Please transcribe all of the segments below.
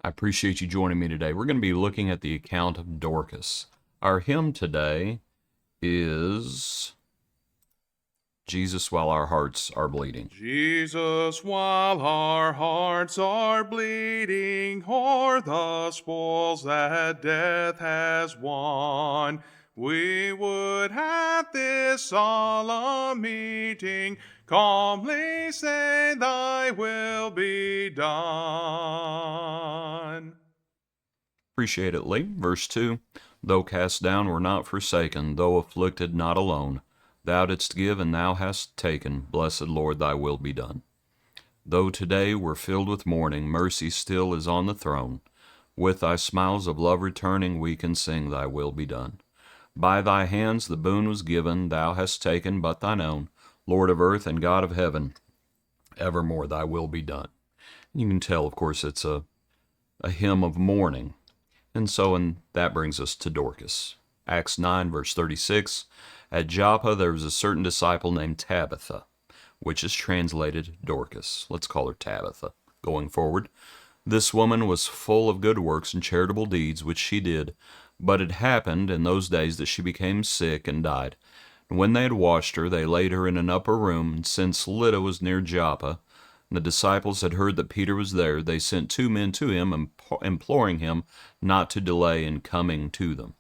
I appreciate you joining me today. We're going to be looking at the account of Dorcas. Our hymn today is Jesus While Our Hearts Are Bleeding. Jesus, while our hearts are bleeding o'er the spoils that death has won, we would at this solemn meeting calmly say, Thy will be done. Appreciate it, Lee. Verse 2, Though cast down, we're not forsaken, though afflicted, not alone. Thou didst give, and thou hast taken. Blessed Lord, thy will be done. Though today we're filled with mourning, mercy still is on the throne. With thy smiles of love returning, we can sing, Thy will be done. By thy hands the boon was given, thou hast taken but thine own. Lord of earth and God of heaven, evermore thy will be done. You can tell, of course, it's a hymn of mourning. And that brings us to Dorcas. Acts 9, verse 36, At Joppa there was a certain disciple named Tabitha, which is translated Dorcas. Let's call her Tabitha. Going forward, this woman was full of good works and charitable deeds, which she did. But it happened in those days that she became sick and died. And when they had washed her, they laid her in an upper room. And since Lydda was near Joppa, and the disciples had heard that Peter was there, they sent 2 men to him, imploring him not to delay in coming to them.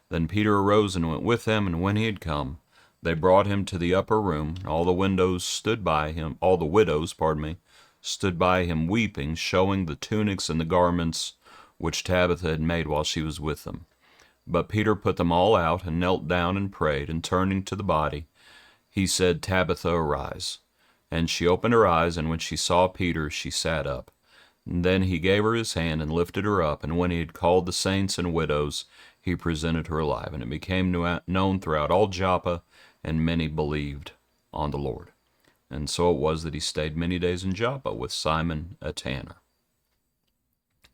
Then Peter arose and went with them, and when he had come, they brought him to the upper room. All the widows, stood by him, stood by him weeping, showing the tunics and the garments which Tabitha had made while she was with them. But Peter put them all out, and knelt down and prayed, and turning to the body, he said, Tabitha, arise. And she opened her eyes, and when she saw Peter, she sat up. And then he gave her his hand and lifted her up, and when he had called the saints and widows, he presented her alive. And it became known throughout all Joppa, and many believed on the Lord. And so it was that he stayed many days in Joppa with Simon a tanner.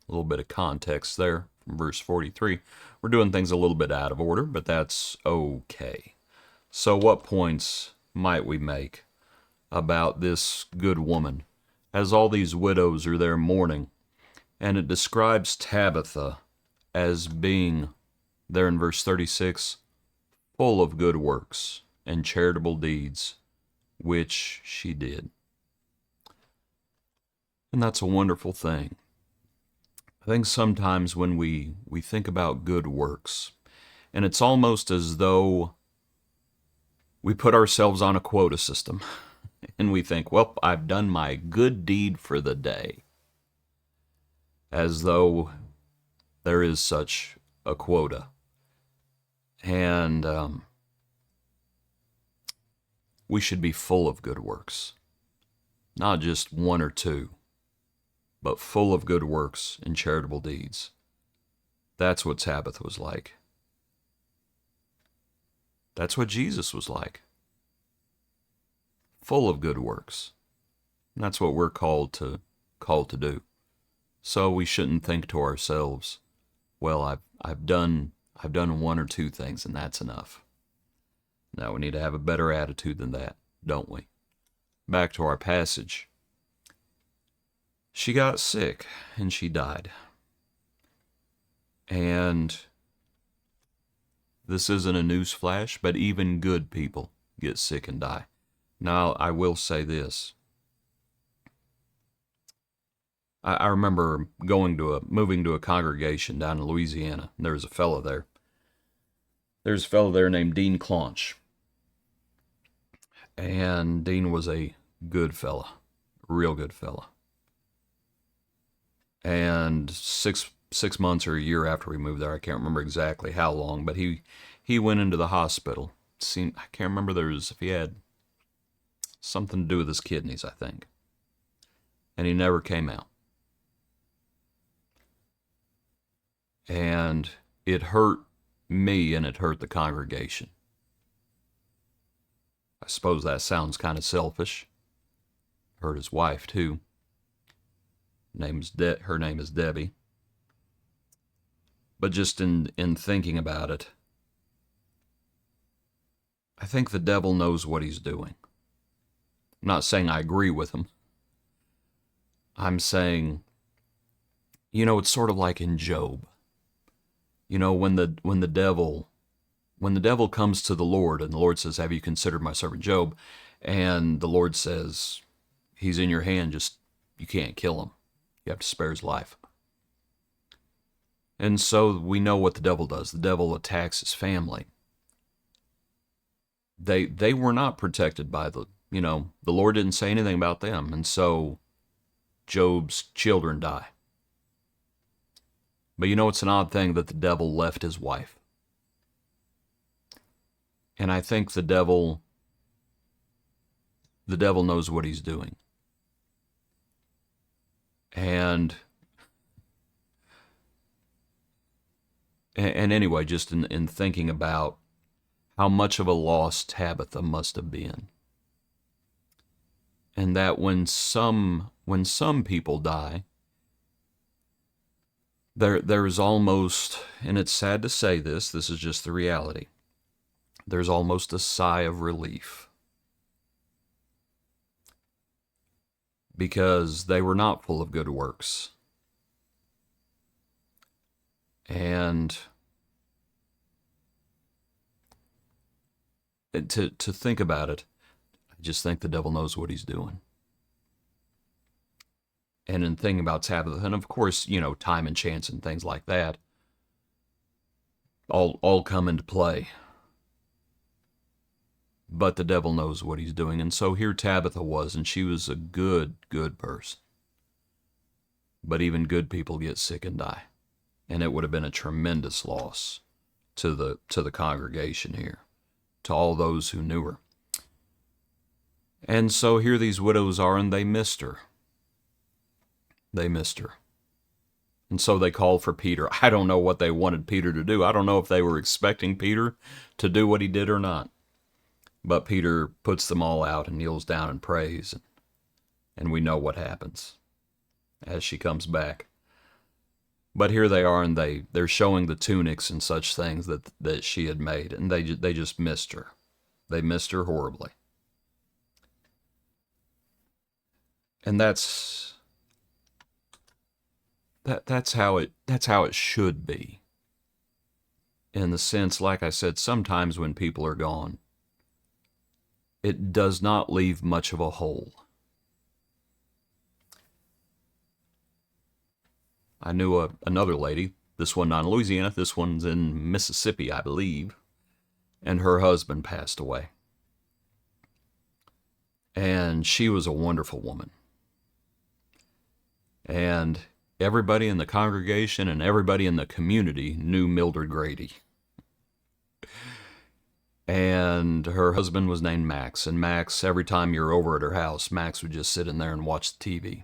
A little bit of context there from verse 43. We're doing things a little bit out of order, but that's okay. So what points might we make about this good woman as all these widows are there mourning? And it describes Tabitha as being, there in verse 36, full of good works and charitable deeds, which she did. And that's a wonderful thing. I think sometimes when we think about good works, and it's almost as though we put ourselves on a quota system, and we think, well, I've done my good deed for the day, as though there is such a quota. And we should be full of good works, not just 1 or 2, but full of good works and charitable deeds. That's what Tabitha was like. That's what Jesus was like. Full of good works. And that's what we're called to do. So we shouldn't think to ourselves, well, I've done 1 or 2 things and that's enough. Now we need to have a better attitude than that, don't we? Back to our passage. She got sick and she died. And this isn't a news flash, but even good people get sick and die. Now, I will say this. I remember moving to a congregation down in Louisiana. There was a fellow there. There's a fellow there named Dean Claunch. And Dean was a good fella, real good fella. And six months or a year after we moved there, I can't remember exactly how long, but he went into the hospital. I can't remember if he had something to do with his kidneys, I think. And he never came out. And it hurt me and it hurt the congregation. I suppose that sounds kind of selfish. Hurt his wife too. Her name is Debbie. But just in thinking about it, I think the devil knows what he's doing. I'm not saying I agree with him. I'm saying It's sort of like in Job. When the devil comes to the Lord and the Lord says, "Have you considered my servant Job?" And the Lord says, "He's in your hand, just you can't kill him. You have to spare his life." And so we know what the devil does. The devil attacks his family. They were not protected by the Lord didn't say anything about them. And so Job's children die. But it's an odd thing that the devil left his wife. And I think the devil knows what he's doing. And anyway, just in thinking about how much of a loss Tabitha must have been. And that when some people die, there is almost, and it's sad to say this is just the reality, there's almost a sigh of relief. Because they were not full of good works. And to think about it, I just think the devil knows what he's doing. And in thinking about Tabitha, and of course, time and chance and things like that, all come into play. But the devil knows what he's doing. And so here Tabitha was, and she was a good person. But even good people get sick and die. And it would have been a tremendous loss to the congregation here, to all those who knew her. And so here these widows are, and they missed her. They missed her. And so they called for Peter. I don't know what they wanted Peter to do. I don't know if they were expecting Peter to do what he did or not. But Peter puts them all out and kneels down and prays. And we know what happens as she comes back. But here they are, and they're showing the tunics and such things that she had made. And they just missed her. They missed her horribly. And that's how it should be. In the sense, like I said, sometimes when people are gone, it does not leave much of a hole. I knew another lady, this one not in Louisiana, this one's in Mississippi, I believe, and her husband passed away. And she was a wonderful woman. And everybody in the congregation and everybody in the community knew Mildred Grady. And her husband was named Max. And Max, every time you're over at her house, Max would just sit in there and watch the TV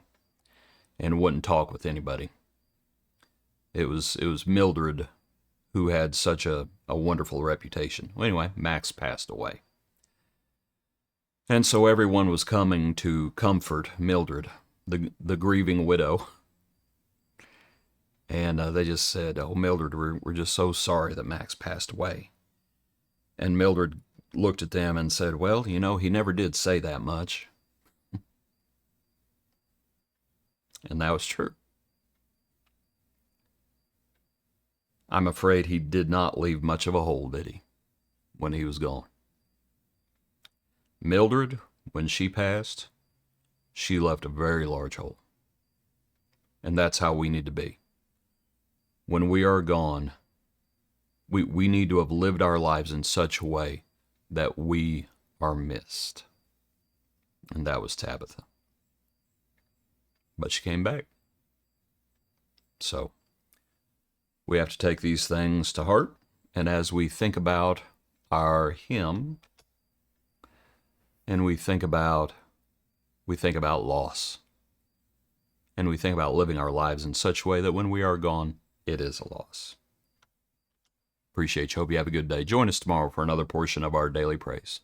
and wouldn't talk with anybody. It was Mildred who had such a wonderful reputation. Well, anyway, Max passed away. And so everyone was coming to comfort Mildred, the grieving widow. And they just said, "Oh, Mildred, we're just so sorry that Max passed away." And Mildred looked at them and said, "Well, he never did say that much." And that was true. I'm afraid he did not leave much of a hole, did he, when he was gone? Mildred, when she passed, she left a very large hole. And that's how we need to be. When we are gone, we need to have lived our lives in such a way that we are missed. And that was Tabitha. But she came back. So we have to take these things to heart. And as we think about our hymn, and we think about loss, and we think about living our lives in such a way that when we are gone, it is a loss. Appreciate you. Hope you have a good day. Join us tomorrow for another portion of our daily praise.